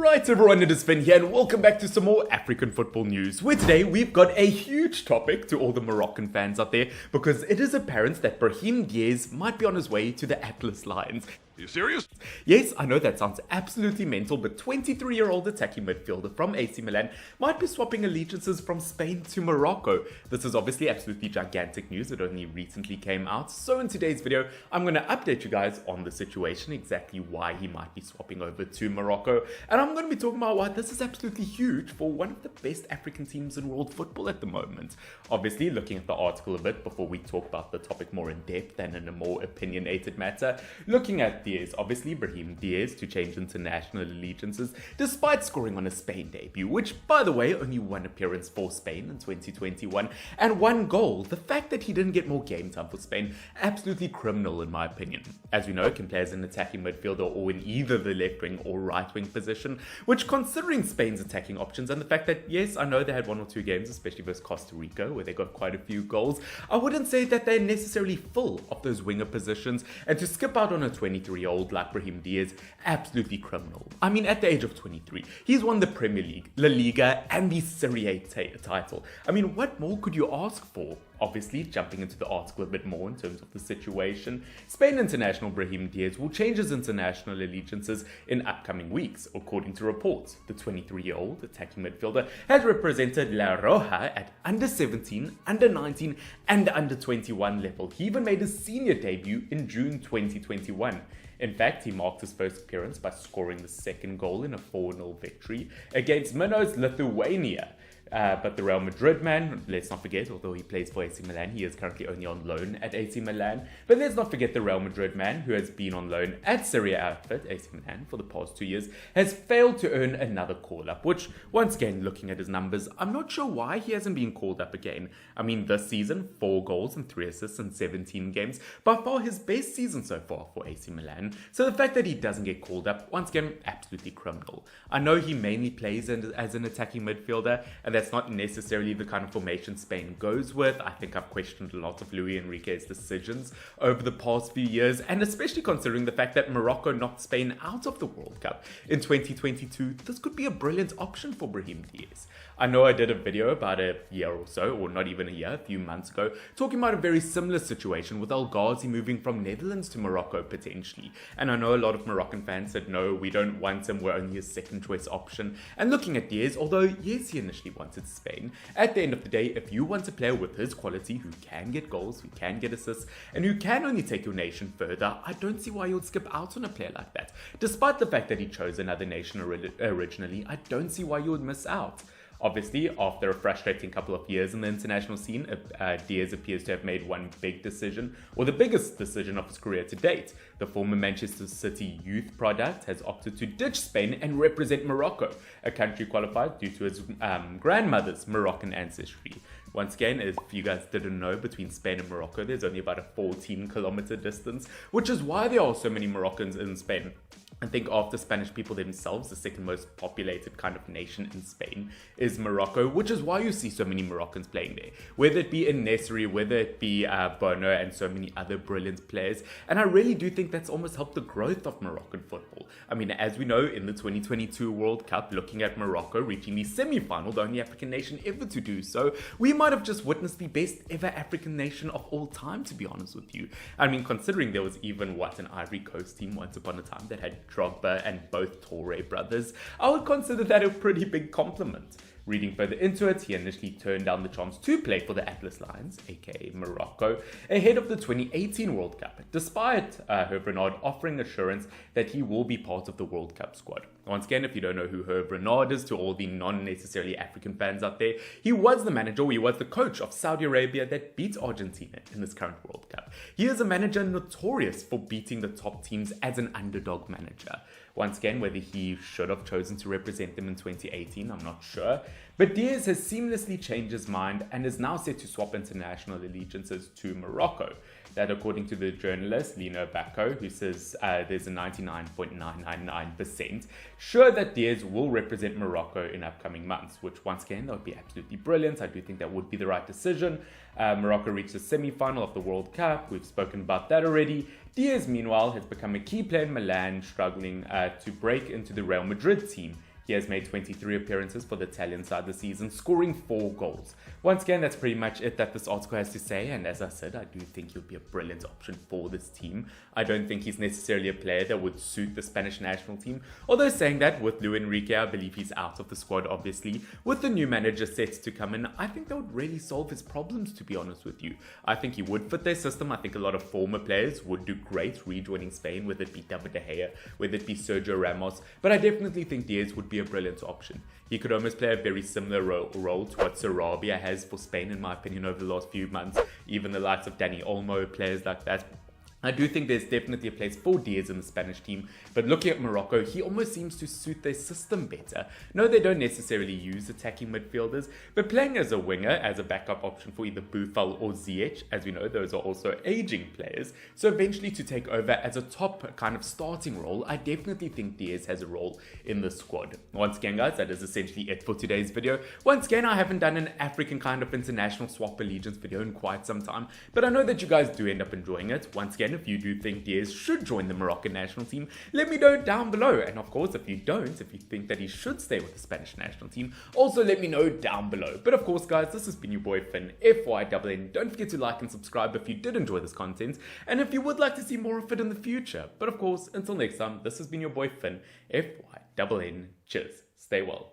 Right everyone, it is Finn here and welcome back to some more African football news, where today we've got a huge topic to all the Moroccan fans out there because it is apparent that Brahim Diaz might be on his way to the Atlas Lions. Are you serious? Yes, I know that sounds absolutely mental, but 23-year-old attacking midfielder from AC Milan might be swapping allegiances from Spain to Morocco. This is obviously absolutely gigantic news. It only recently came out. So in today's video, I'm going to update you guys on the situation, exactly why he might be swapping over to Morocco. And I'm going to be talking about why this is absolutely huge for one of the best African teams in world football at the moment. Obviously, looking at the article a bit before we talk about the topic more in depth and in a more opinionated matter, looking at Diaz, obviously Brahim Diaz, to change international allegiances despite scoring on a Spain debut, which by the way only one appearance for Spain in 2021 and one goal. The fact that he didn't get more game time for Spain, absolutely criminal in my opinion. As we know, can play as an attacking midfielder or in either the left wing or right wing position, which considering Spain's attacking options and the fact that yes, I know they had one or two games, especially versus Costa Rica where they got quite a few goals, I wouldn't say that they're necessarily full of those winger positions, and to skip out on a 23-year-old like Brahim Diaz, absolutely criminal. I mean, at the age of 23, he's won the Premier League, La Liga, and the Serie A title. I mean, what more could you ask for? Obviously, jumping into the article a bit more in terms of the situation, Spain international Brahim Diaz will change his international allegiances in upcoming weeks. According to reports, the 23-year-old attacking midfielder has represented La Roja at under 17, under 19, and under 21 level. He even made his senior debut in June 2021. In fact, he marked his first appearance by scoring the second goal in a 4-0 victory against Milan's Lithuania. But the Real Madrid man, let's not forget, although he plays for AC Milan, he is currently only on loan at AC Milan. But let's not forget the Real Madrid man, who has been on loan at Serie A outfit, AC Milan, for the past 2 years, has failed to earn another call-up, which, once again, looking at his numbers, I'm not sure why he hasn't been called up again. I mean, this season, 4 goals and 3 assists in 17 games, by far his best season so far for AC Milan. So the fact that he doesn't get called up, once again, absolutely criminal. I know he mainly plays as an attacking midfielder, and that's not necessarily the kind of formation Spain goes with. I think I've questioned a lot of Luis Enrique's decisions over the past few years, and especially considering the fact that Morocco knocked Spain out of the World Cup in 2022, this could be a brilliant option for Brahim Diaz. I know I did a video about a year or so, or not even a year, a few months ago, talking about a very similar situation with El Ghazi moving from Netherlands to Morocco potentially. And I know a lot of Moroccan fans said, no, we don't want him, we're only a second choice option. And looking at Diaz, although yes, he initially wanted Spain, at the end of the day, if you want a player with his quality, who can get goals, who can get assists, and who can only take your nation further, I don't see why you would skip out on a player like that. Despite the fact that he chose another nation originally, I don't see why you would miss out. Obviously, after a frustrating couple of years in the international scene, Diaz appears to have made one big decision, or the biggest decision of his career to date. The former Manchester City youth product has opted to ditch Spain and represent Morocco, a country qualified due to his grandmother's Moroccan ancestry. Once again, if you guys didn't know, between Spain and Morocco, there's only about a 14-kilometer distance, which is why there are so many Moroccans in Spain. I think after Spanish people themselves, the second most populated kind of nation in Spain is Morocco, which is why you see so many Moroccans playing there. Whether it be in Nesri, whether it be Bono and so many other brilliant players. And I really do think that's almost helped the growth of Moroccan football. I mean, as we know, in the 2022 World Cup, looking at Morocco reaching the semi-final, the only African nation ever to do so, we might have just witnessed the best ever African nation of all time, to be honest with you. I mean, considering there was even, an Ivory Coast team once upon a time that had Drogba and both Toure brothers, I would consider that a pretty big compliment. Reading further into it, he initially turned down the chance to play for the Atlas Lions, aka Morocco, ahead of the 2018 World Cup, despite Hervé Renard offering assurance that he will be part of the World Cup squad. Once again, if you don't know who Hervé Renard is, to all the non-necessarily African fans out there, he was the manager, he was the coach of Saudi Arabia that beat Argentina in this current World Cup. He is a manager notorious for beating the top teams as an underdog manager. Once again, whether he should have chosen to represent them in 2018, I'm not sure. But Diaz has seamlessly changed his mind and is now set to swap international allegiances to Morocco. That, according to the journalist Lino Bacco, who says there's a 99.999% sure that Diaz will represent Morocco in upcoming months, which once again, that would be absolutely brilliant. I do think that would be the right decision. Morocco reached the semi-final of the World Cup. We've spoken about that already. Diaz, meanwhile, has become a key player in Milan, struggling to break into the Real Madrid team He has made 23 appearances for the Italian side this season, scoring 4 goals. Once again, that's pretty much it that this article has to say, and as I said, I do think he'll be a brilliant option for this team. I don't think he's necessarily a player that would suit the Spanish national team, although saying that, with Luis Enrique, I believe he's out of the squad, obviously. With the new manager set to come in, I think that would really solve his problems, to be honest with you. I think he would fit their system. I think a lot of former players would do great rejoining Spain, whether it be David De Gea, whether it be Sergio Ramos, but I definitely think Diaz would be a brilliant option. He could almost play a very similar role to what Sarabia has for Spain, in my opinion, over the last few months. Even the likes of Dani Olmo, players like that. I do think there's definitely a place for Diaz in the Spanish team, but looking at Morocco, he almost seems to suit their system better. No, they don't necessarily use attacking midfielders, but playing as a winger, as a backup option for either Boufal or Ziyech, as we know, those are also aging players. So eventually to take over as a top kind of starting role, I definitely think Diaz has a role in the squad. Once again, guys, that is essentially it for today's video. Once again, I haven't done an African kind of international swap allegiance video in quite some time, but I know that you guys do end up enjoying it. Once again, if you do think Diaz should join the Moroccan national team, let me know down below. And of course, if you don't, if you think that he should stay with the Spanish national team, also let me know down below. But of course, guys, this has been your boy Finn, FYNN. Don't forget to like and subscribe if you did enjoy this content, and if you would like to see more of it in the future. But of course, until next time, this has been your boy Finn, FYNN. Cheers. Stay well.